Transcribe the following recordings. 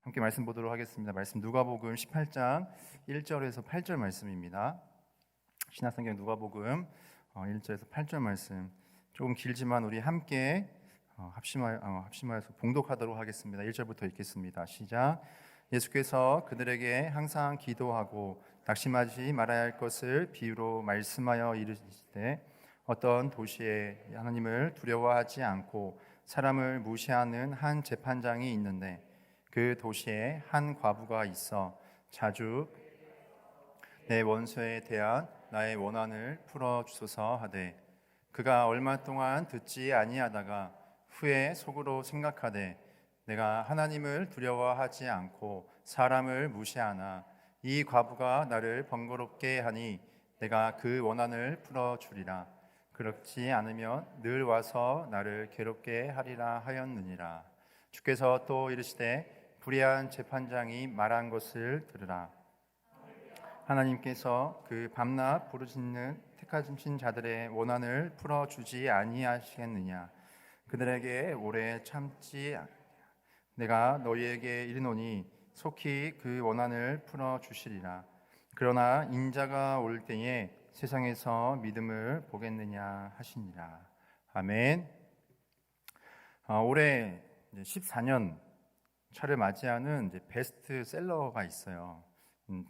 함께 말씀 보도록 하겠습니다. 말씀 누가복음 18장 1절에서 8절 말씀입니다. 신약성경 누가복음 1절에서 8절 말씀 조금 길지만 우리 함께 합심하여서 봉독하도록 하겠습니다. 1절부터 읽겠습니다. 시작. 예수께서 그들에게 항상 기도하고 낙심하지 말아야 할 것을 비유로 말씀하여 이르시되 어떤 도시에 하나님을 두려워하지 않고 사람을 무시하는 한 재판장이 있는데 그 도시에 한 과부가 있어 자주 내 원수에 대한 나의 원한을 풀어주소서 하되 그가 얼마 동안 듣지 아니하다가 후에 속으로 생각하되 내가 하나님을 두려워하지 않고 사람을 무시하나 이 과부가 나를 번거롭게 하니 내가 그 원한을 풀어주리라. 그렇지 않으면 늘 와서 나를 괴롭게 하리라 하였느니라. 주께서 또 이르시되 불의한 재판장이 말한 것을 들으라. 하나님께서 그 밤낮 부르짖는 택하신 자들의 원한을 풀어주지 아니하시겠느냐. 그들에게 오래 참지 내가 너희에게 이르노니 속히 그 원한을 풀어주시리라. 그러나 인자가 올 때에 세상에서 믿음을 보겠느냐 하시니라. 아멘. 올해 14년 차를 맞이하는 베스트셀러가 있어요.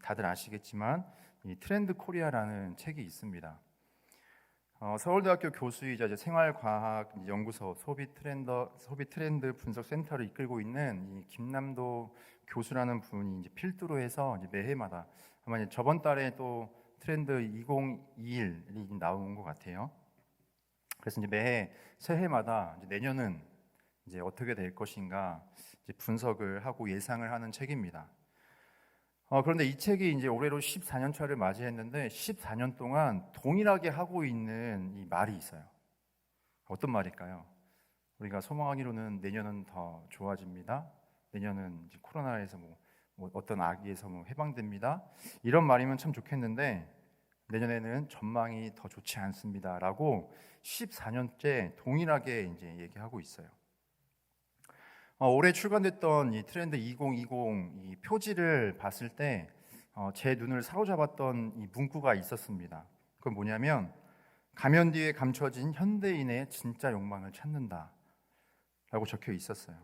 다들 아시겠지만 이 트렌드 코리아라는 책이 있습니다. 서울대학교 교수이자 생활과학 연구소 소비 트렌드 분석 센터를 이끌고 있는 이 김남도 교수라는 분이 필두로 해서 매해마다 아마 저번 달에 또 트렌드 2021이 나온 것 같아요. 그래서 매해 새해마다 내년은 어떻게 될 것인가 분석을 하고 예상을 하는 책입니다. 그런데 이 책이 올해로 14년 차를 맞이했는데 14년 동안 동일하게 하고 있는 이 말이 있어요. 어떤 말일까요? 우리가 소망하기로는 내년은 더 좋아집니다. 내년은 코로나에서 어떤 악에서 해방됩니다. 이런 말이면 참 좋겠는데 내년에는 전망이 더 좋지 않습니다라고 14년째 동일하게 얘기하고 있어요. 올해 출간됐던 이 트렌드 2020 이 표지를 봤을 때 제 눈을 사로잡았던 이 문구가 있었습니다. 그건 뭐냐면 가면 뒤에 감춰진 현대인의 진짜 욕망을 찾는다 라고 적혀 있었어요.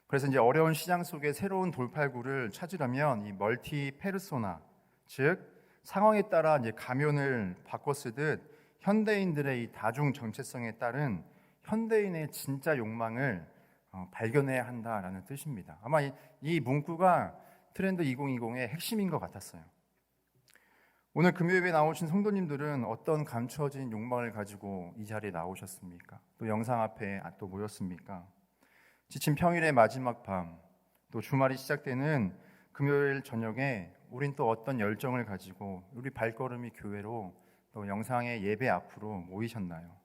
그래서 어려운 시장 속에 새로운 돌팔구를 찾으려면 이 멀티 페르소나, 즉 상황에 따라 가면을 바꿔 쓰듯 현대인들의 이 다중 정체성에 따른 현대인의 진짜 욕망을 발견해야 한다라는 뜻입니다. 아마 이 문구가 트렌드 2020의 핵심인 것 같았어요. 오늘 금요일에 나오신 성도님들은 어떤 감춰진 욕망을 가지고 이 자리에 나오셨습니까? 또 영상 앞에 또 모였습니까? 지친 평일의 마지막 밤, 또 주말이 시작되는 금요일 저녁에 우린 또 어떤 열정을 가지고 우리 발걸음이 교회로 또 영상의 예배 앞으로 모이셨나요?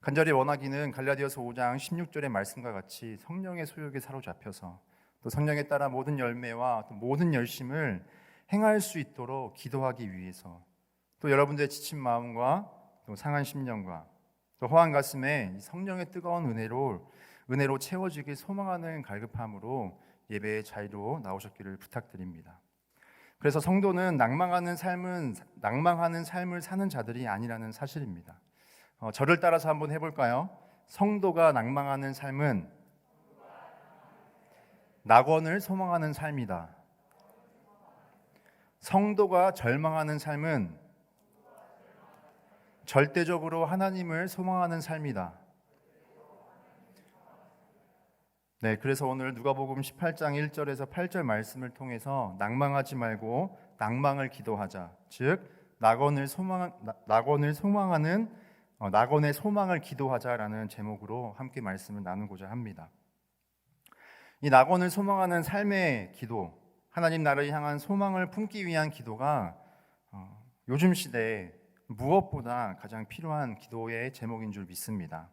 간절히 원하기는 갈라디아서 5장 16절의 말씀과 같이 성령의 소욕에 사로잡혀서 또 성령에 따라 모든 열매와 또 모든 열심을 행할 수 있도록 기도하기 위해서 또 여러분들의 지친 마음과 또 상한 심령과 또 허한 가슴에 성령의 뜨거운 은혜로 채워지길 소망하는 갈급함으로 예배의 자리로 나오셨기를 부탁드립니다. 그래서 성도는 낭망하는 삶을 사는 자들이 아니라는 사실입니다. 저를 따라서 한번 해볼까요? 성도가 낭망하는 삶은 낙원을 소망하는 삶이다. 성도가 절망하는 삶은 절대적으로 하나님을 소망하는 삶이다. 네, 그래서 오늘 누가복음 18장 1절에서 8절 말씀을 통해서 낭망하지 말고 낭망을 기도하자. 즉 낙원의 소망을 기도하자라는 제목으로 함께 말씀을 나누고자 합니다. 이 낙원을 소망하는 삶의 기도, 하나님 나라를 향한 소망을 품기 위한 기도가 요즘 시대에 무엇보다 가장 필요한 기도의 제목인 줄 믿습니다.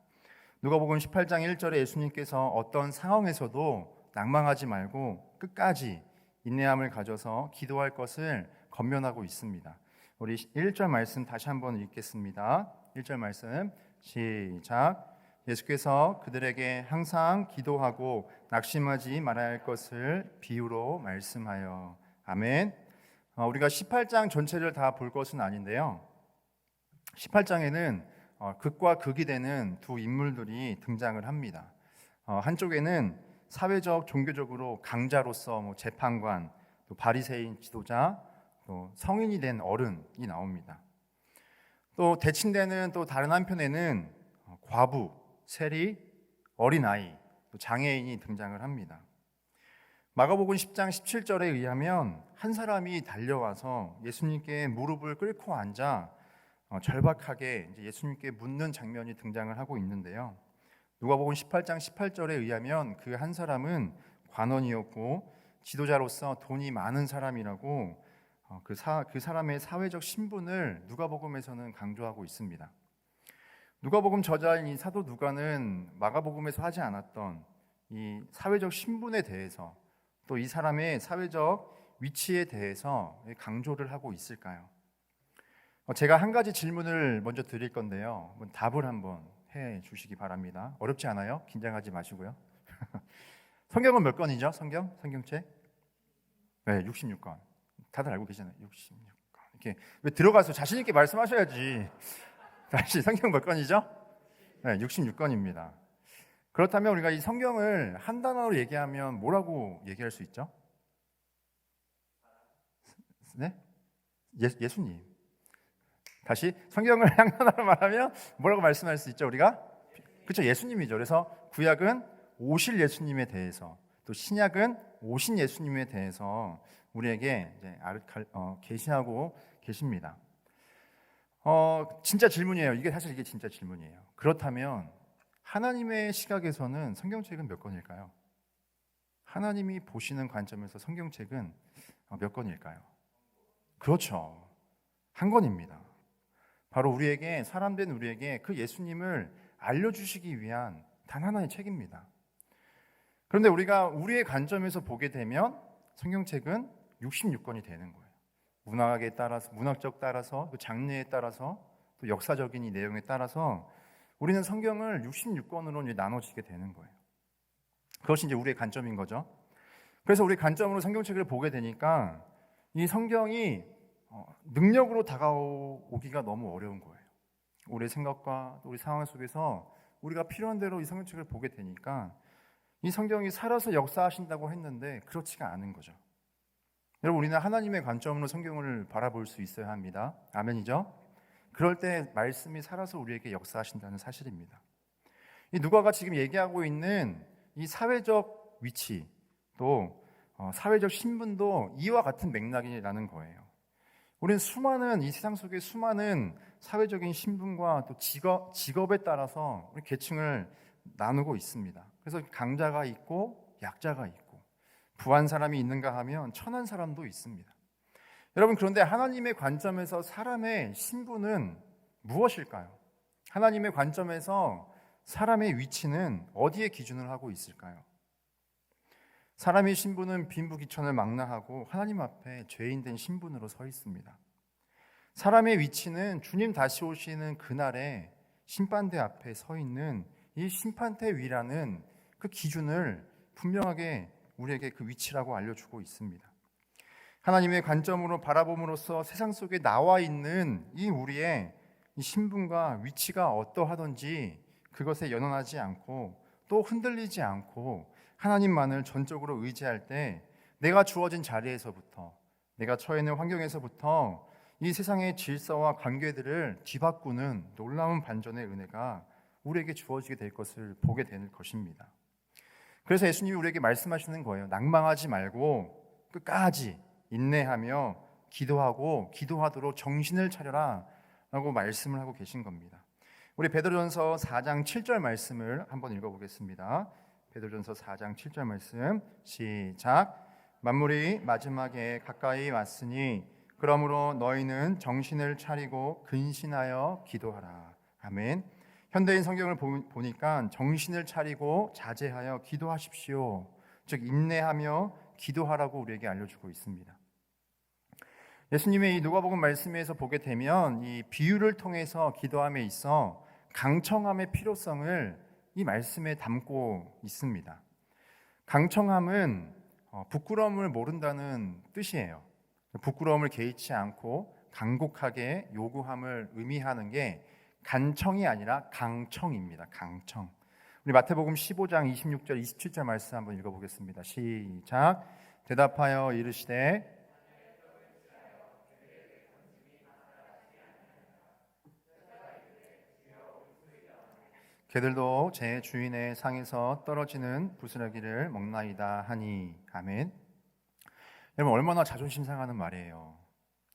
누가복음 18장 1절에 예수님께서 어떤 상황에서도 낭망하지 말고 끝까지 인내함을 가져서 기도할 것을 권면하고 있습니다. 우리 1절 말씀 다시 한번 읽겠습니다. 1절 말씀 시작. 예수께서 그들에게 항상 기도하고 낙심하지 말아야 할 것을 비유로 말씀하여. 아멘. 우리가 18장 전체를 다 볼 것은 아닌데요. 18장에는 극과 극이 되는 두 인물들이 등장을 합니다. 한쪽에는 사회적, 종교적으로 강자로서 재판관, 또 바리새인 지도자, 또 성인이 된 어른이 나옵니다. 또 대칭되는 또 다른 한편에는 과부, 세리, 어린아이, 또 장애인이 등장을 합니다. 마가복음 10장 17절에 의하면 한 사람이 달려와서 예수님께 무릎을 꿇고 앉아 절박하게 이제 예수님께 묻는 장면이 등장을 하고 있는데요. 누가복음 18장 18절에 의하면 그 한 사람은 관원이었고 지도자로서 돈이 많은 사람이라고 그 사람의 사회적 신분을 누가복음에서는 강조하고 있습니다. 누가복음 저자인 이 사도 누가는 마가복음에서 하지 않았던 이 사회적 신분에 대해서 또 이 사람의 사회적 위치에 대해서 강조를 하고 있을까요? 제가 한 가지 질문을 먼저 드릴 건데요. 답을 한번 해 주시기 바랍니다. 어렵지 않아요? 긴장하지 마시고요. 성경은 몇 권이죠? 성경책? 네, 66권. 다들 알고 계시잖아요. 66권. 이렇게 왜 들어가서 자신 있게 말씀하셔야지. 다시 성경 몇 권이죠? 네, 66권입니다. 그렇다면 우리가 이 성경을 한 단어로 얘기하면 뭐라고 얘기할 수 있죠? 네? 예수님. 다시 성경을 한 단어로 말하면 뭐라고 말씀할 수 있죠? 우리가? 그렇죠, 예수님이죠. 그래서 구약은 오실 예수님에 대해서, 또 신약은 오신 예수님에 대해서 우리에게 이제 계시하고 계십니다. 진짜 질문이에요. 이게 진짜 질문이에요. 그렇다면 하나님의 시각에서는 성경책은 몇 권일까요? 하나님이 보시는 관점에서 성경책은 몇 권일까요? 그렇죠, 한 권입니다. 바로 우리에게, 사람된 우리에게 그 예수님을 알려주시기 위한 단 하나의 책입니다. 그런데 우리가 우리의 관점에서 보게 되면 성경책은 66권이 되는 거예요. 문학에 따라서, 문학적 따라서, 그 장르에 따라서, 또 역사적인 이 내용에 따라서 우리는 성경을 66권으로 나눠지게 되는 거예요. 그것이 이제 우리의 관점인 거죠. 그래서 우리 관점으로 성경책을 보게 되니까 이 성경이 능력으로 다가오기가 너무 어려운 거예요. 우리의 생각과 우리 상황 속에서 우리가 필요한 대로 이 성경책을 보게 되니까 이 성경이 살아서 역사하신다고 했는데 그렇지가 않은 거죠. 여러분, 우리는 하나님의 관점으로 성경을 바라볼 수 있어야 합니다. 아멘이죠? 그럴 때 말씀이 살아서 우리에게 역사하신다는 사실입니다. 이 누가가 지금 얘기하고 있는 이 사회적 위치, 또 사회적 신분도 이와 같은 맥락이라는 거예요. 우리는 이 세상 속에 수많은 사회적인 신분과 또 직업에 따라서 우리 계층을 나누고 있습니다. 그래서 강자가 있고 약자가 있고, 부한 사람이 있는가 하면 천한 사람도 있습니다. 여러분, 그런데 하나님의 관점에서 사람의 신분은 무엇일까요? 하나님의 관점에서 사람의 위치는 어디에 기준을 하고 있을까요? 사람의 신분은 빈부귀천을 망라하고 하나님 앞에 죄인된 신분으로 서 있습니다. 사람의 위치는 주님 다시 오시는 그날에 심판대 앞에 서 있는 이 심판대 위라는 그 기준을 분명하게 우리에게 그 위치라고 알려주고 있습니다. 하나님의 관점으로 바라봄으로써 세상 속에 나와 있는 이 우리의 이 신분과 위치가 어떠하든지 그것에 연연하지 않고 또 흔들리지 않고 하나님만을 전적으로 의지할 때 내가 주어진 자리에서부터, 내가 처해 있는 환경에서부터 이 세상의 질서와 관계들을 뒤바꾸는 놀라운 반전의 은혜가 우리에게 주어지게 될 것을 보게 될 것입니다. 그래서 예수님이 우리에게 말씀하시는 거예요. 낭망하지 말고 끝까지 인내하며 기도하고 기도하도록 정신을 차려라 라고 말씀을 하고 계신 겁니다. 우리 베드로전서 4장 7절 말씀을 한번 읽어보겠습니다. 베드로전서 4장 7절 말씀 시작. 만물이 마지막에 가까이 왔으니 그러므로 너희는 정신을 차리고 근신하여 기도하라. 아멘. 현대인 성경을 보니까 정신을 차리고 자제하여 기도하십시오, 즉 인내하며 기도하라고 우리에게 알려주고 있습니다. 예수님의 이 누가복음 말씀에서 보게 되면 이 비유를 통해서 기도함에 있어 강청함의 필요성을 이 말씀에 담고 있습니다. 강청함은 부끄러움을 모른다는 뜻이에요. 부끄러움을 개의치 않고 간곡하게 요구함을 의미하는 게 간청이 아니라 강청입니다. 강청. 우리 마태복음 15장 26절 27절 말씀 한번 읽어보겠습니다. 시작. 대답하여 이르시되 개들도 제 주인의 상에서 떨어지는 부스러기를 먹나이다 하니. 아멘. 여러분, 얼마나 자존심 상하는 말이에요.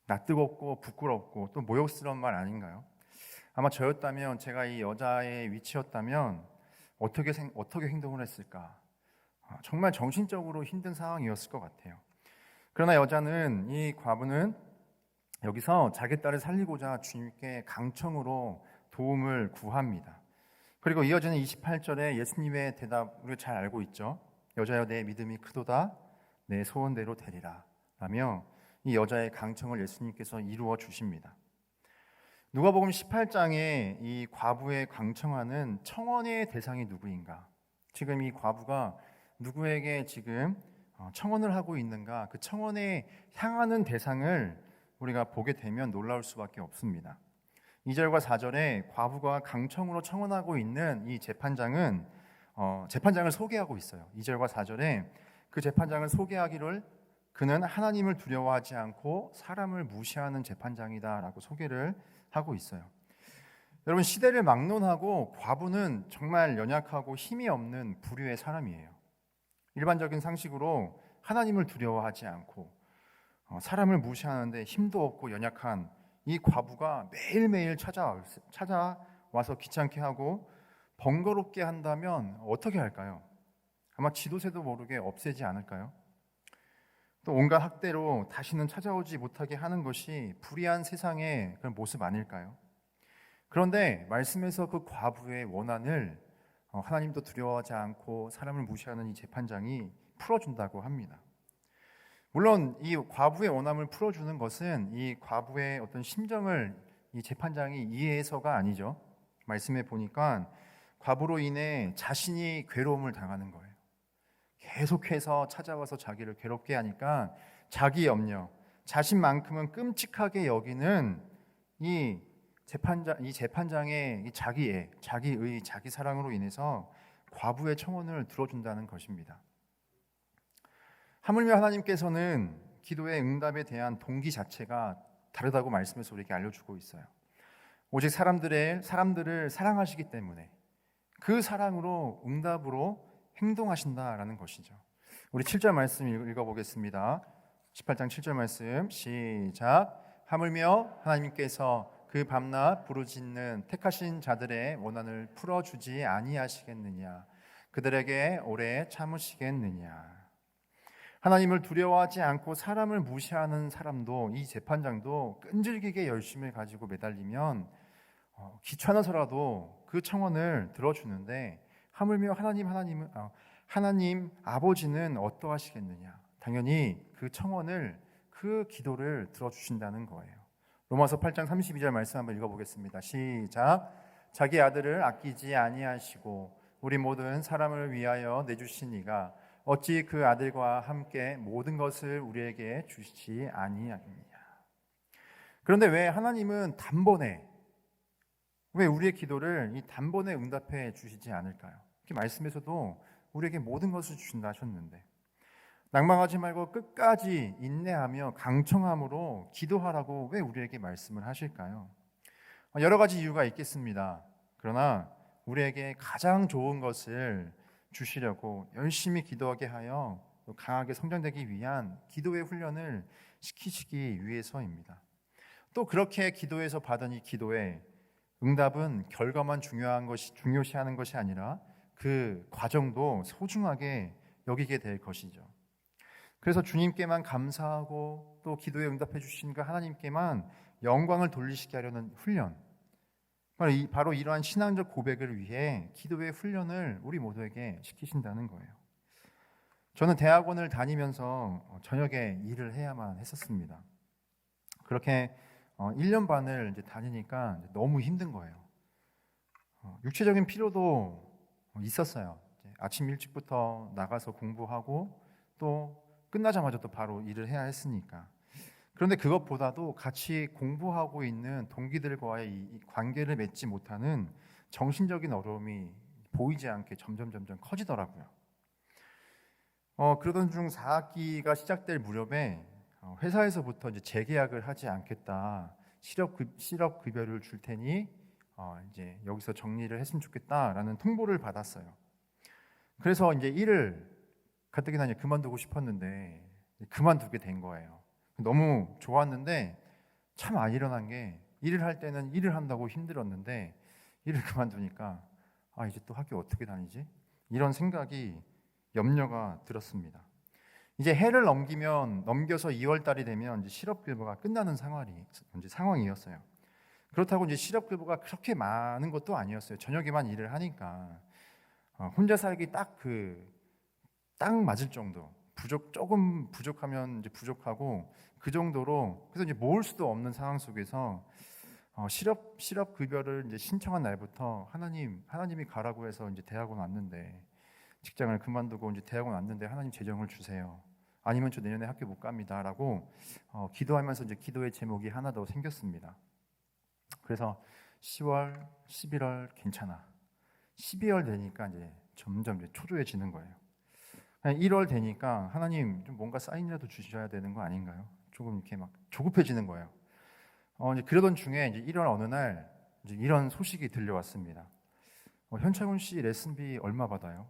낯뜨겁고 부끄럽고 또 모욕스러운 말 아닌가요? 아마 저였다면, 제가 이 여자의 위치였다면 어떻게 행동을 했을까? 정말 정신적으로 힘든 상황이었을 것 같아요. 그러나 여자는, 이 과부는 여기서 자기 딸을 살리고자 주님께 강청으로 도움을 구합니다. 그리고 이어지는 28절에 예수님의 대답, 우리가 잘 알고 있죠. 여자여, 내 믿음이 크도다, 내 소원대로 되리라 라며 이 여자의 강청을 예수님께서 이루어 주십니다. 누가복음 18장에 이 과부의 강청하는 청원의 대상이 누구인가? 지금 이 과부가 누구에게 지금 청원을 하고 있는가? 그 청원에 향하는 대상을 우리가 보게 되면 놀라울 수밖에 없습니다. 2절과 4절에 과부가 강청으로 청원하고 있는 이 재판장은 재판장을 소개하고 있어요. 2절과 4절에 그 재판장을 소개하기를 그는 하나님을 두려워하지 않고 사람을 무시하는 재판장이다라고 소개를 하고 있어요. 여러분, 시대를 막론하고 과부는 정말 연약하고 힘이 없는 부류의 사람이에요. 일반적인 상식으로 하나님을 두려워하지 않고 사람을 무시하는데 힘도 없고 연약한 이 과부가 매일매일 찾아와서 귀찮게 하고 번거롭게 한다면 어떻게 할까요? 아마 지도새도 모르게 없애지 않을까요? 또 온갖 학대로 다시는 찾아오지 못하게 하는 것이 불의한 세상의 그런 모습 아닐까요? 그런데 말씀에서 그 과부의 원한을 하나님도 두려워하지 않고 사람을 무시하는 이 재판장이 풀어준다고 합니다. 물론 이 과부의 원함을 풀어주는 것은 이 과부의 어떤 심정을 이 재판장이 이해해서가 아니죠. 말씀에 보니까 과부로 인해 자신이 괴로움을 당하는 거예요. 계속해서 찾아와서 자기를 괴롭게 하니까 자기 염려, 자신만큼은 끔찍하게 여기는 이 재판장의 이 자기의, 자기 사랑으로 인해서 과부의 청원을 들어준다는 것입니다. 하물며 하나님께서는 기도의 응답에 대한 동기 자체가 다르다고 말씀에서 우리에게 알려주고 있어요. 오직 사람들을 사랑하시기 때문에 그 사랑으로 응답으로 행동하신다라는 것이죠. 우리 7절 말씀 읽어보겠습니다. 18장 7절 말씀 시작. 하물며 하나님께서 그 밤낮 부르짖는 택하신 자들의 원한을 풀어주지 아니하시겠느냐? 그들에게 오래 참으시겠느냐? 하나님을 두려워하지 않고 사람을 무시하는 사람도, 이 재판장도 끈질기게 열심을 가지고 매달리면 귀찮아서라도 그 청원을 들어주는데, 하물며 하나님 아버지는 어떠하시겠느냐? 당연히 그 청원을, 그 기도를 들어주신다는 거예요. 로마서 8장 32절 말씀 한번 읽어보겠습니다. 시작. 자기 아들을 아끼지 아니하시고 우리 모든 사람을 위하여 내주신 이가 어찌 그 아들과 함께 모든 것을 우리에게 주시지 아니하느냐? 그런데 왜 하나님은 왜 우리의 기도를 이 단번에 응답해 주시지 않을까요? 이렇게 말씀에서도 우리에게 모든 것을 주신다 하셨는데, 낭망하지 말고 끝까지 인내하며 강청함으로 기도하라고 왜 우리에게 말씀을 하실까요? 여러 가지 이유가 있겠습니다. 그러나 우리에게 가장 좋은 것을 주시려고 열심히 기도하게 하여 강하게 성장되기 위한 기도의 훈련을 시키시기 위해서입니다. 또 그렇게 기도해서 받은 이 기도의 응답은 결과만 중요시하는 것이 아니라 그 과정도 소중하게 여기게 될 것이죠. 그래서 주님께만 감사하고 또 기도에 응답해 주신 그 하나님께만 영광을 돌리시게 하려는 훈련, 바로 이러한 신앙적 고백을 위해 기도의 훈련을 우리 모두에게 시키신다는 거예요. 저는 대학원을 다니면서 저녁에 일을 해야만 했었습니다. 그렇게 1년 반을 이제 다니니까 너무 힘든 거예요. 육체적인 피로도 있었어요. 아침 일찍부터 나가서 공부하고 또 끝나자마자 또 바로 일을 해야 했으니까. 그런데 그것보다도 같이 공부하고 있는 동기들과의 이 관계를 맺지 못하는 정신적인 어려움이 보이지 않게 점점 커지더라고요. 그러던 중 4학기가 시작될 무렵에 회사에서부터 이제 재계약을 하지 않겠다. 실업급여를 줄 테니 이제 여기서 정리를 했으면 좋겠다라는 통보를 받았어요. 그래서 이제 일을 가뜩이나 이제 그만두고 싶었는데 그만두게 된 거예요. 너무 좋았는데 참 안 일어난 게, 일을 할 때는 일을 한다고 힘들었는데 일을 그만두니까 이제 또 학교 어떻게 다니지? 이런 생각이 염려가 들었습니다. 이제 해를 넘겨서 2월 달이 되면 이제 실업급여가 끝나는 상황이었어요. 그렇다고 이제 실업급여가 그렇게 많은 것도 아니었어요. 저녁에만 일을 하니까 혼자 살기 딱 맞을 정도. 조금 부족하면 이제 부족하고 그 정도로, 그래서 이제 모을 수도 없는 상황 속에서 실업 급여를 이제 신청한 날부터 하나님이 가라고 해서 이제 대학원 왔는데, 직장을 그만두고 이제 대학원 왔는데 하나님 재정을 주세요. 아니면 저 내년에 학교 못 갑니다라고 기도하면서 이제 기도의 제목이 하나 더 생겼습니다. 그래서 10월, 11월 괜찮아. 12월 되니까 이제 점점 이제 초조해지는 거예요. 1월 되니까 하나님 좀 뭔가 사인이라도 주셔야 되는 거 아닌가요? 조금 이렇게 막 조급해지는 거예요. 이제 그러던 중에 이제 1월 어느 날 이제 이런 소식이 들려왔습니다. 현창훈 씨 레슨비 얼마 받아요?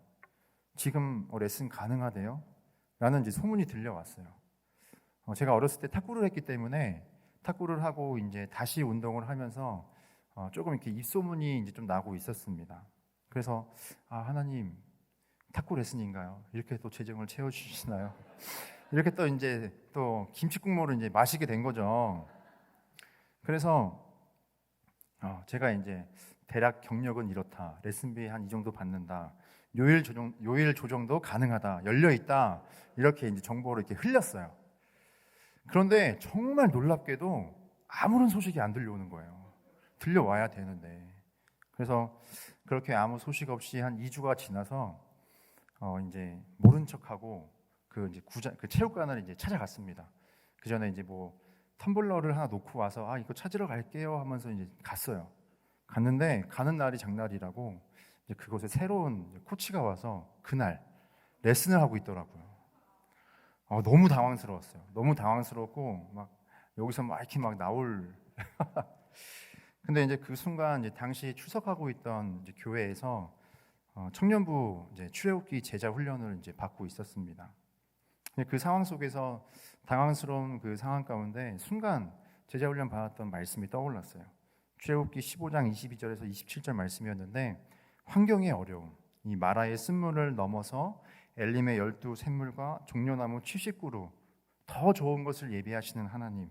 지금 레슨 가능하대요? 라는 이제 소문이 들려왔어요. 제가 어렸을 때 탁구를 했기 때문에 탁구를 하고 이제 다시 운동을 하면서 조금 이렇게 입소문이 이제 좀 나고 있었습니다. 그래서 하나님 탁구 레슨인가요? 이렇게 또 재정을 채워주시나요? 이렇게 또 이제 또 김치국물을 이제 마시게 된 거죠. 그래서 제가 이제 대략 경력은 이렇다. 레슨비 한 이 정도 받는다. 요일 조정도 가능하다. 열려 있다. 이렇게 이제 정보를 이렇게 흘렸어요. 그런데 정말 놀랍게도 아무런 소식이 안 들려오는 거예요. 들려와야 되는데. 그래서 그렇게 아무 소식 없이 한 2주가 지나서 이제 모른 척하고 그 체육관을 이제 찾아갔습니다. 그 전에 이제 뭐 텀블러를 하나 놓고 와서 이거 찾으러 갈게요 하면서 이제 갔어요. 갔는데 가는 날이 장날이라고 이제 그곳에 새로운 코치가 와서 그날 레슨을 하고 있더라고요. 너무 당황스러웠어요. 너무 당황스럽고 막 여기서 막 이렇게 막 나올. 근데 이제 그 순간 이제 당시 출석하고 있던 이제 교회에서 청년부 이제 출애굽기 제자 훈련을 이제 받고 있었습니다. 그 상황 속에서 당황스러운 그 상황 가운데 순간 제자 훈련 받았던 말씀이 떠올랐어요. 출애굽기 15장 22절에서 27절 말씀이었는데, 환경의 어려움, 이 마라의 쓴물을 넘어서 엘림의 12샘물과 종려나무 70그루 더 좋은 것을 예비하시는 하나님,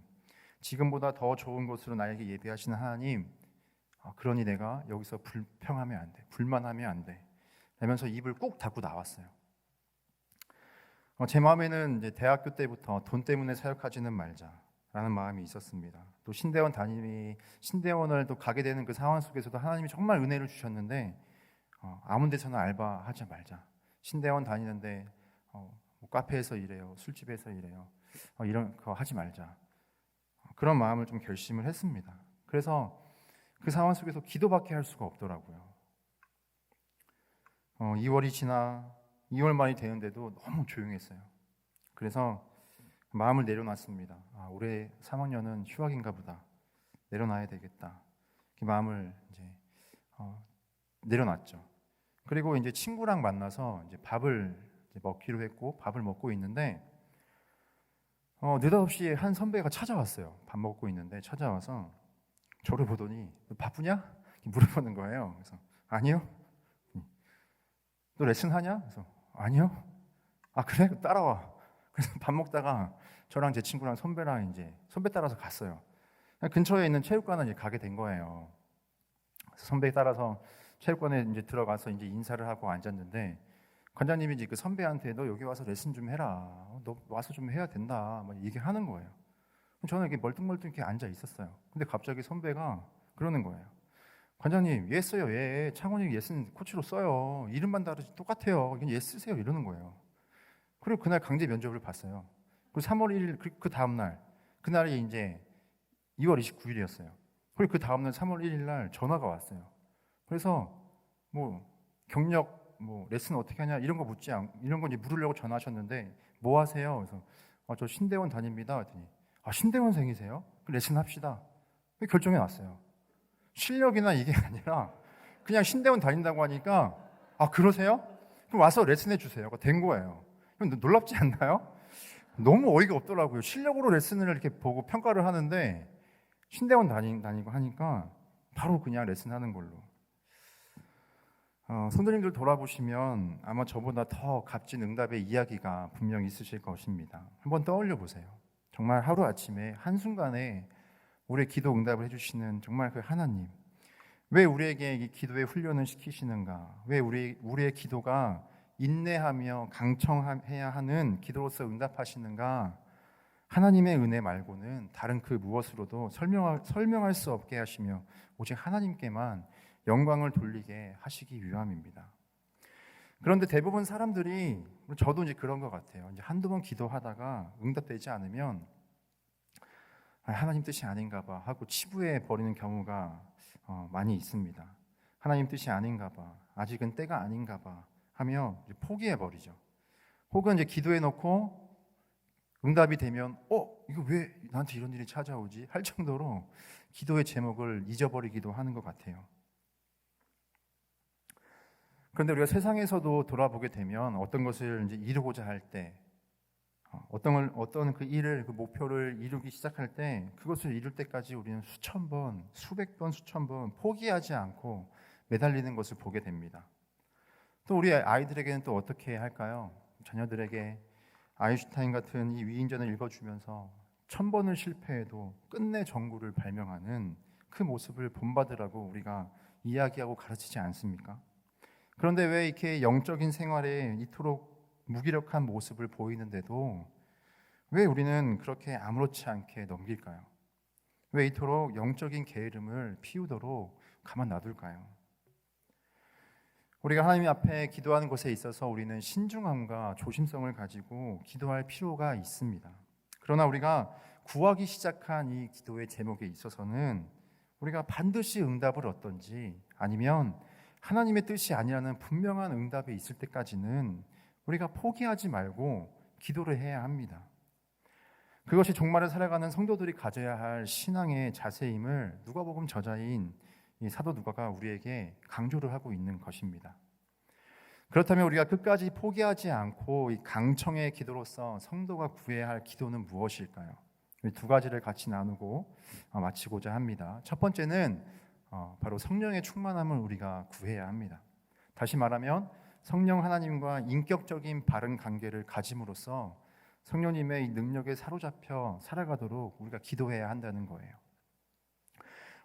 지금보다 더 좋은 것으로 나에게 예비하시는 하나님, 그러니 내가 여기서 불평하면 안 돼, 불만하면 안 돼, 라면서 입을 꾹 닫고 나왔어요. 제 마음에는 이제 대학교 때부터 돈 때문에 사역하지는 말자라는 마음이 있었습니다. 또 신대원을 또 가게 되는 그 상황 속에서도 하나님이 정말 은혜를 주셨는데 아무 데서나 알바하지 말자. 신대원 다니는데 뭐 카페에서 일해요, 술집에서 일해요, 이런 거 하지 말자. 그런 마음을 좀 결심을 했습니다. 그래서 그 상황 속에서 기도밖에 할 수가 없더라고요. 2월이 지나 2월 말이 되는데도 너무 조용했어요. 그래서 마음을 내려놨습니다. 올해 3학년은 휴학인가 보다. 내려놔야 되겠다. 그 마음을 이제 내려놨죠. 그리고 이제 친구랑 만나서 이제 밥을 이제 먹기로 했고 밥을 먹고 있는데 느닷없이 한 선배가 찾아왔어요. 밥 먹고 있는데 찾아와서 저를 보더니 너 바쁘냐? 물어보는 거예요. 그래서 아니요. 너 레슨 하냐? 그래서 아니요. 그래? 따라와. 그래서 밥 먹다가 저랑 제 친구랑 선배랑 이제 선배 따라서 갔어요. 근처에 있는 체육관을 이제 가게 된 거예요. 그래서 선배 따라서 체육관에 이제 들어가서 이제 인사를 하고 앉았는데, 관장님이 이제 그 선배한테 너 여기 와서 레슨 좀 해라. 너 와서 좀 해야 된다. 막 얘기하는 거예요. 저는 이렇게 멀뚱멀뚱 이렇게 앉아 있었어요. 근데 갑자기 선배가 그러는 거예요. 관장님 얘 써요. 얘 창원이 얘 쓴 코치로 써요. 이름만 다르지 똑같아요. 이건 얘 쓰세요. 이러는 거예요. 그리고 그날 강제 면접을 봤어요. 그리고 3월 1일 그 다음 날 그날이 이제 2월 29일이었어요. 그리고 그 다음 날 3월 1일 날 전화가 왔어요. 그래서 뭐 경력 뭐 레슨 어떻게 하냐 이런 거 이런 거 이제 물으려고 전화하셨는데 뭐 하세요? 그래서 저 신대원 다닙니다. 그랬더니 신대원생이세요? 레슨 합시다. 결정해 놨어요. 실력이나 이게 아니라 그냥 신대원 다닌다고 하니까 그러세요? 그럼 와서 레슨해 주세요. 된 거예요. 놀랍지 않나요? 너무 어이가 없더라고요. 실력으로 레슨을 이렇게 보고 평가를 하는데 신대원 다니고 하니까 바로 그냥 레슨하는 걸로. 성도님들 돌아보시면 아마 저보다 더 값진 응답의 이야기가 분명 있으실 것입니다. 한번 떠올려 보세요. 정말 하루아침에 한순간에 우리의 기도 응답을 해주시는 정말 그 하나님, 왜 우리에게 이 기도의 훈련을 시키시는가? 왜 우리의 기도가 인내하며 강청해야 하는 기도로서 응답하시는가? 하나님의 은혜 말고는 다른 그 무엇으로도 설명할 수 없게 하시며 오직 하나님께만 영광을 돌리게 하시기 위함입니다. 그런데 대부분 사람들이, 저도 이제 그런 것 같아요. 이제 한두 번 기도하다가 응답되지 않으면 하나님 뜻이 아닌가 봐 하고 치부해 버리는 경우가 많이 있습니다. 하나님 뜻이 아닌가 봐, 아직은 때가 아닌가 봐 하며 포기해 버리죠. 혹은 이제 기도해 놓고 응답이 되면 이거 왜 나한테 이런 일이 찾아오지? 할 정도로 기도의 제목을 잊어버리기도 하는 것 같아요. 그런데 우리가 세상에서도 돌아보게 되면 어떤 것을 이제 이루고자 할 때, 어떤 그 일을, 그 목표를 이루기 시작할 때, 그것을 이룰 때까지 우리는 수천 번, 수백 번, 수천 번 포기하지 않고 매달리는 것을 보게 됩니다. 또 우리 아이들에게는 또 어떻게 할까요? 자녀들에게 아인슈타인 같은 이 위인전을 읽어주면서 1000번을 실패해도 끝내 전구를 발명하는 그 모습을 본받으라고 우리가 이야기하고 가르치지 않습니까? 그런데 왜 이렇게 영적인 생활에 이토록 무기력한 모습을 보이는데도 왜 우리는 그렇게 아무렇지 않게 넘길까요? 왜 이토록 영적인 게으름을 피우도록 가만 놔둘까요? 우리가 하나님 앞에 기도하는 것에 있어서 우리는 신중함과 조심성을 가지고 기도할 필요가 있습니다. 그러나 우리가 구하기 시작한 이 기도의 제목에 있어서는 우리가 반드시 응답을 얻든지 아니면 하나님의 뜻이 아니라는 분명한 응답이 있을 때까지는 우리가 포기하지 말고 기도를 해야 합니다. 그것이 종말을 살아가는 성도들이 가져야 할 신앙의 자세임을 누가복음 저자인 이 사도 누가가 우리에게 강조를 하고 있는 것입니다. 그렇다면 우리가 끝까지 포기하지 않고 이 강청의 기도로서 성도가 구해야 할 기도는 무엇일까요? 이 두 가지를 같이 나누고 마치고자 합니다. 첫 번째는 바로 성령의 충만함을 우리가 구해야 합니다. 다시 말하면 성령 하나님과 인격적인 바른 관계를 가짐으로써 성령님의 이 능력에 사로잡혀 살아가도록 우리가 기도해야 한다는 거예요.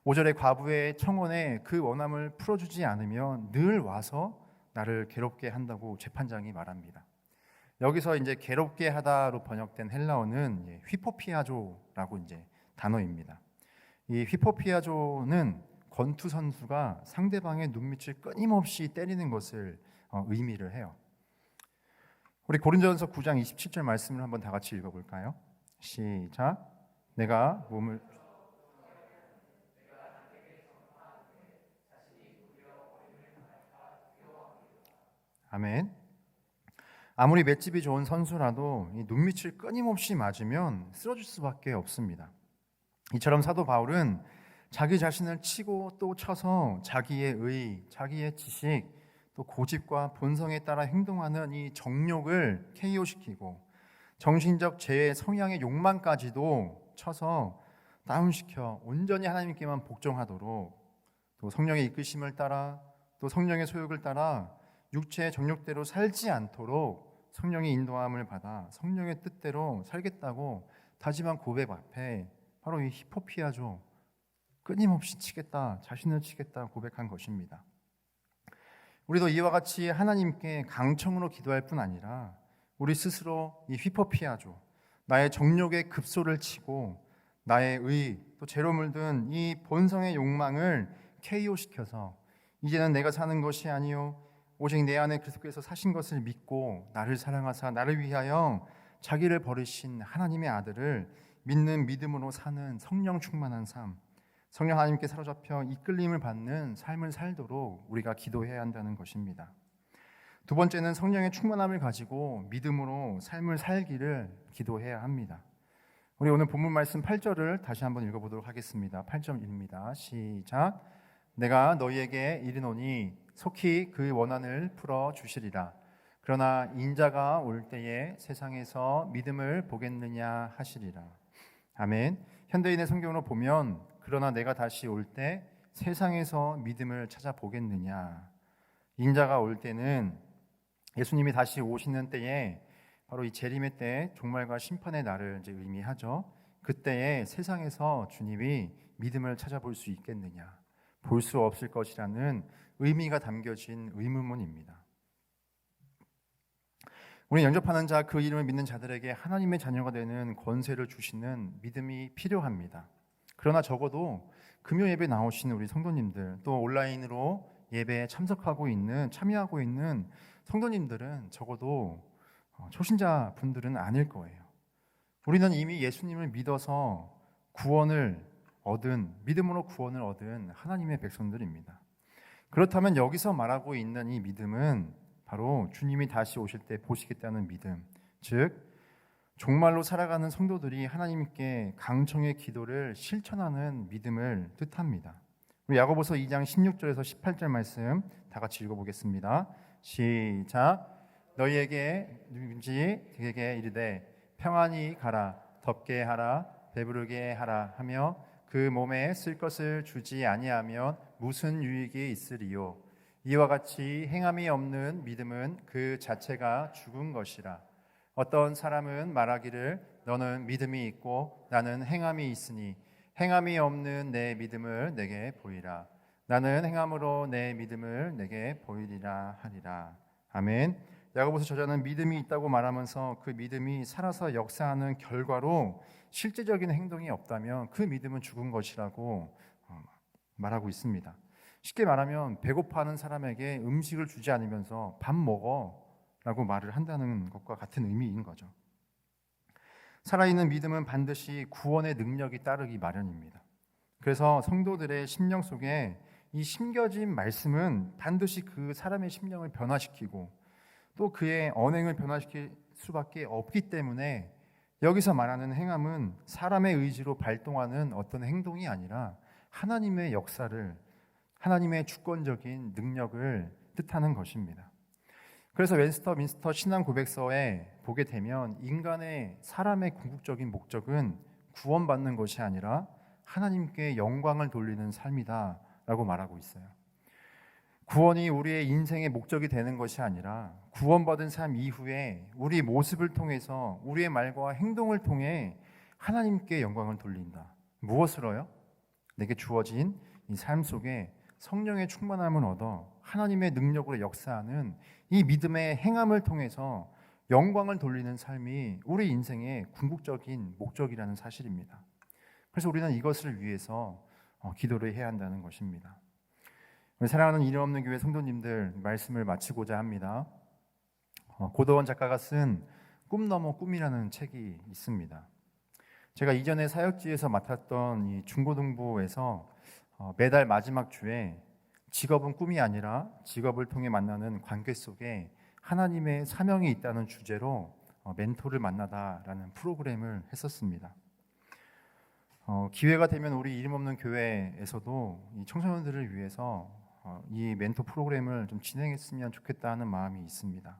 5절의 과부의 청혼에 그 원함을 풀어주지 않으면 늘 와서 나를 괴롭게 한다고 재판장이 말합니다. 여기서 이제 괴롭게 하다로 번역된 헬라어는 휘포피아조라고 이제 단어입니다. 이 휘포피아조는 권투 선수가 상대방의 눈밑을 끊임없이 때리는 것을 의미를 해요. 우리 고린도전서 9장 27절 말씀을 한번 다 같이 읽어볼까요? 시작. 내가 몸을 아멘. 아무리 맷집이 좋은 선수라도 이 눈밑을 끊임없이 맞으면 쓰러질 수밖에 없습니다. 이처럼 사도 바울은 자기 자신을 치고 또 쳐서 자기의 의, 자기의 지식, 또 고집과 본성에 따라 행동하는 이 정욕을 KO시키고 정신적 죄의 성향의 욕망까지도 쳐서 다운시켜 온전히 하나님께만 복종하도록, 또 성령의 이끄심을 따라, 또 성령의 소욕을 따라 육체의 정욕대로 살지 않도록 성령의 인도함을 받아 성령의 뜻대로 살겠다고 다짐한 고백 앞에 바로 이 히포피아조, 끊임없이 치겠다, 자신을 치겠다 고백한 것입니다. 우리도 이와 같이 하나님께 강청으로 기도할 뿐 아니라 우리 스스로 이 휘포피아조, 나의 정욕의 급소를 치고 나의 의, 또 죄로 물든 이 본성의 욕망을 KO 시켜서 이제는 내가 사는 것이 아니요 오직 내 안에 그리스도께서 사신 것을 믿고 나를 사랑하사 나를 위하여 자기를 버리신 하나님의 아들을 믿는 믿음으로 사는 성령 충만한 삶, 성령 하나님께 사로잡혀 이끌림을 받는 삶을 살도록 우리가 기도해야 한다는 것입니다. 두 번째는 성령의 충만함을 가지고 믿음으로 삶을 살기를 기도해야 합니다. 우리 오늘 본문 말씀 8절을 다시 한번 읽어보도록 하겠습니다. 8절입니다. 시작. 내가 너희에게 이르노니 속히 그 원한을 풀어주시리라. 그러나 인자가 올 때에 세상에서 믿음을 보겠느냐 하시리라. 아멘. 현대인의 성경으로 보면 그러나 내가 다시 올 때 세상에서 믿음을 찾아보겠느냐. 인자가 올 때는 예수님이 다시 오시는 때에 바로 이 재림의 때 종말과 심판의 날을 이제 의미하죠. 그때에 세상에서 주님이 믿음을 찾아볼 수 있겠느냐, 볼 수 없을 것이라는 의미가 담겨진 의문문입니다. 우리 영접하는 자, 그 이름을 믿는 자들에게 하나님의 자녀가 되는 권세를 주시는 믿음이 필요합니다. 그러나 적어도 금요 예배 나오신 우리 성도님들, 또 온라인으로 예배에 참여하고 있는 성도님들은 적어도 초신자 분들은 아닐 거예요. 우리는 이미 예수님을 믿어서 믿음으로 구원을 얻은 하나님의 백성들입니다. 그렇다면 여기서 말하고 있는 이 믿음은 바로 주님이 다시 오실 때 보시겠다는 믿음, 즉 종말로 살아가는 성도들이 하나님께 강청의 기도를 실천하는 믿음을 뜻합니다. 우리 야고보서 2장 16절에서 18절 말씀 다 같이 읽어보겠습니다. 시작. 너희에게 누구든지 그에게 이르되 평안히 가라, 덥게 하라, 배부르게 하라 하며 그 몸에 쓸 것을 주지 아니하면 무슨 유익이 있으리요. 이와 같이 행함이 없는 믿음은 그 자체가 죽은 것이라. 어떤 사람은 말하기를 너는 믿음이 있고 나는 행함이 있으니 행함이 없는 내 믿음을 내게 보이라. 나는 행함으로 내 믿음을 내게 보이리라 하리라. 아멘. 야고보서 저자는 믿음이 있다고 말하면서 그 믿음이 살아서 역사하는 결과로 실제적인 행동이 없다면 그 믿음은 죽은 것이라고 말하고 있습니다. 쉽게 말하면 배고파하는 사람에게 음식을 주지 않으면서 밥 먹어 라고 말을 한다는 것과 같은 의미인 거죠. 살아있는 믿음은 반드시 구원의 능력이 따르기 마련입니다. 그래서 성도들의 심령 속에 이 심겨진 말씀은 반드시 그 사람의 심령을 변화시키고 또 그의 언행을 변화시킬 수밖에 없기 때문에 여기서 말하는 행함은 사람의 의지로 발동하는 어떤 행동이 아니라 하나님의 역사를, 하나님의 주권적인 능력을 뜻하는 것입니다. 그래서 웨스터민스터 신앙 고백서에 보게 되면 사람의 궁극적인 목적은 구원받는 것이 아니라 하나님께 영광을 돌리는 삶이다 라고 말하고 있어요. 구원이 우리의 인생의 목적이 되는 것이 아니라 구원받은 삶 이후에 우리 모습을 통해서 우리의 말과 행동을 통해 하나님께 영광을 돌린다. 무엇으로요? 내게 주어진 이 삶 속에 성령의 충만함을 얻어 하나님의 능력으로 역사하는 이 믿음의 행함을 통해서 영광을 돌리는 삶이 우리 인생의 궁극적인 목적이라는 사실입니다. 그래서 우리는 이것을 위해서 기도를 해야 한다는 것입니다. 우리 사랑하는 이름 없는 교회 성도님들, 말씀을 마치고자 합니다. 고도원 작가가 쓴 꿈 넘어 꿈이라는 책이 있습니다. 제가 이전에 사역지에서 맡았던 이 중고등부에서 매달 마지막 주에 직업은 꿈이 아니라 직업을 통해 만나는 관계 속에 하나님의 사명이 있다는 주제로 멘토를 만나다라는 프로그램을 했었습니다. 기회가 되면 우리 이름 없는 교회에서도 이 청소년들을 위해서 이 멘토 프로그램을 좀 진행했으면 좋겠다 하는 마음이 있습니다.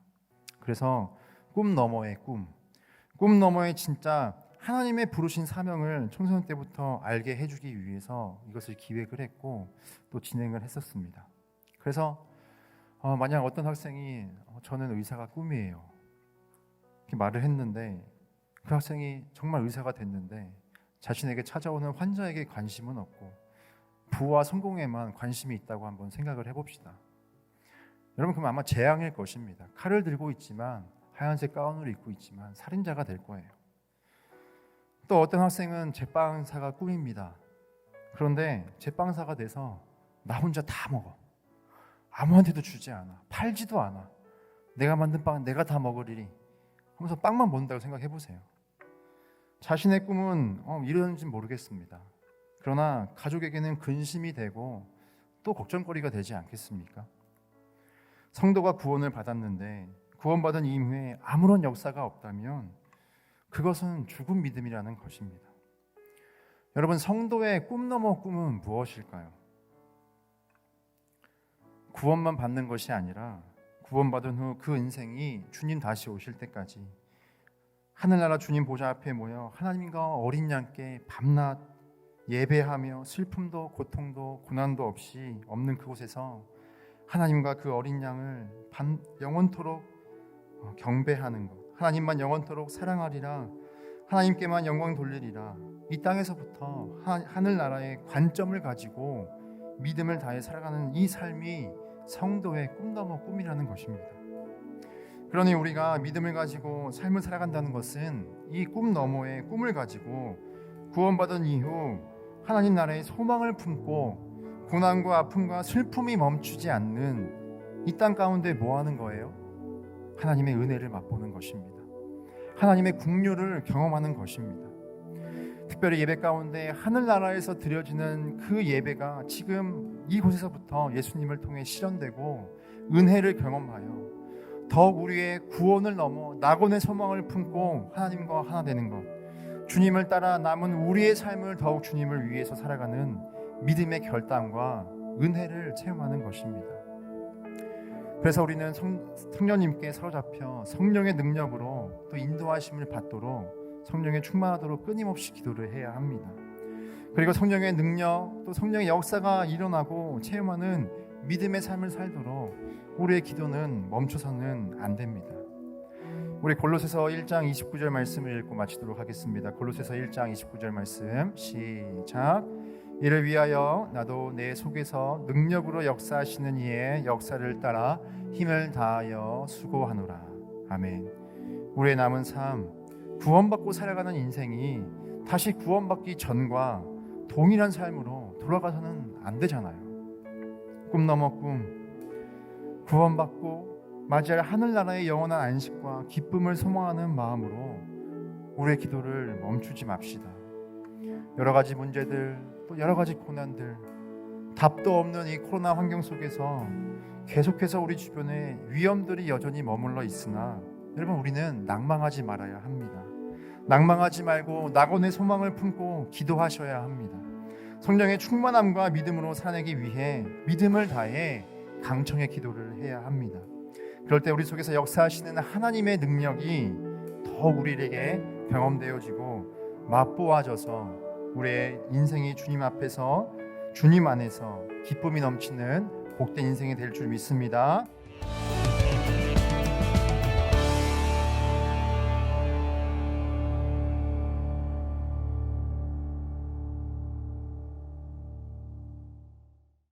그래서 꿈 너머의 꿈 너머의 진짜 하나님의 부르신 사명을 청소년 때부터 알게 해주기 위해서 이것을 기획을 했고 또 진행을 했었습니다. 그래서 만약 어떤 학생이 저는 의사가 꿈이에요 이렇게 말을 했는데 그 학생이 정말 의사가 됐는데 자신에게 찾아오는 환자에게 관심은 없고 부와 성공에만 관심이 있다고 한번 생각을 해봅시다. 여러분, 그럼 아마 재앙일 것입니다. 칼을 들고 있지만 하얀색 가운을 입고 있지만 살인자가 될 거예요. 또 어떤 학생은 제빵사가 꿈입니다. 그런데 제빵사가 돼서 나 혼자 다 먹어. 아무한테도 주지 않아. 팔지도 않아. 내가 만든 빵 내가 다 먹으리니 하면서 빵만 먹는다고 생각해 보세요. 자신의 꿈은 이러는지 모르겠습니다. 그러나 가족에게는 근심이 되고 또 걱정거리가 되지 않겠습니까? 성도가 구원을 받았는데 구원받은 이후에 아무런 역사가 없다면 그것은 죽은 믿음이라는 것입니다. 여러분, 성도의 꿈 넘어 꿈은 무엇일까요? 구원만 받는 것이 아니라 구원받은 후 그 인생이 주님 다시 오실 때까지 하늘나라 주님 보좌 앞에 모여 하나님과 어린 양께 밤낮 예배하며 슬픔도 고통도 고난도 없이 없는 그곳에서 하나님과 그 어린 양을 영원토록 경배하는 것, 하나님만 영원토록 사랑하리라, 하나님께만 영광 돌리리라, 이 땅에서부터 하늘나라의 관점을 가지고 믿음을 다해 살아가는 이 삶이 성도의 꿈 넘어 꿈이라는 것입니다. 그러니 우리가 믿음을 가지고 삶을 살아간다는 것은 이 꿈 너머의 꿈을 가지고 구원받은 이후 하나님 나라의 소망을 품고 고난과 아픔과 슬픔이 멈추지 않는 이 땅 가운데 뭐 하는 거예요? 하나님의 은혜를 맛보는 것입니다. 하나님의 긍휼을 경험하는 것입니다. 특별히 예배 가운데 하늘나라에서 드려지는 그 예배가 지금 이곳에서부터 예수님을 통해 실현되고 은혜를 경험하여 더욱 우리의 구원을 넘어 낙원의 소망을 품고 하나님과 하나 되는 것, 주님을 따라 남은 우리의 삶을 더욱 주님을 위해서 살아가는 믿음의 결단과 은혜를 체험하는 것입니다. 그래서 우리는 성령님께 사로잡혀 성령의 능력으로 또 인도하심을 받도록 성령의 충만하도록 끊임없이 기도를 해야 합니다. 그리고 성령의 능력 또 성령의 역사가 일어나고 체험하는 믿음의 삶을 살도록 우리의 기도는 멈춰서는 안 됩니다. 우리 골로새서 1장 29절 말씀을 읽고 마치도록 하겠습니다. 골로새서 1장 29절 말씀 시작. 이를 위하여 나도 내 속에서 능력으로 역사하시는 이의 역사를 따라 힘을 다하여 수고하노라. 아멘. 우리의 남은 삶, 구원받고 살아가는 인생이 다시 구원받기 전과 동일한 삶으로 돌아가서는 안 되잖아요. 꿈 넘어 꿈, 구원받고 맞이할 하늘나라의 영원한 안식과 기쁨을 소망하는 마음으로 우리의 기도를 멈추지 맙시다. 여러 가지 문제들, 또 여러 가지 고난들, 답도 없는 이 코로나 환경 속에서 계속해서 우리 주변에 위험들이 여전히 머물러 있으나 여러분, 우리는 낭망하지 말아야 합니다. 낭망하지 말고 낙원의 소망을 품고 기도하셔야 합니다. 성령의 충만함과 믿음으로 살아내기 위해 믿음을 다해 강청의 기도를 해야 합니다. 그럴 때 우리 속에서 역사하시는 하나님의 능력이 더욱 우리에게 경험되어지고 맛보아져서 우리의 인생이 주님 앞에서 주님 안에서 기쁨이 넘치는 복된 인생이 될 줄 믿습니다.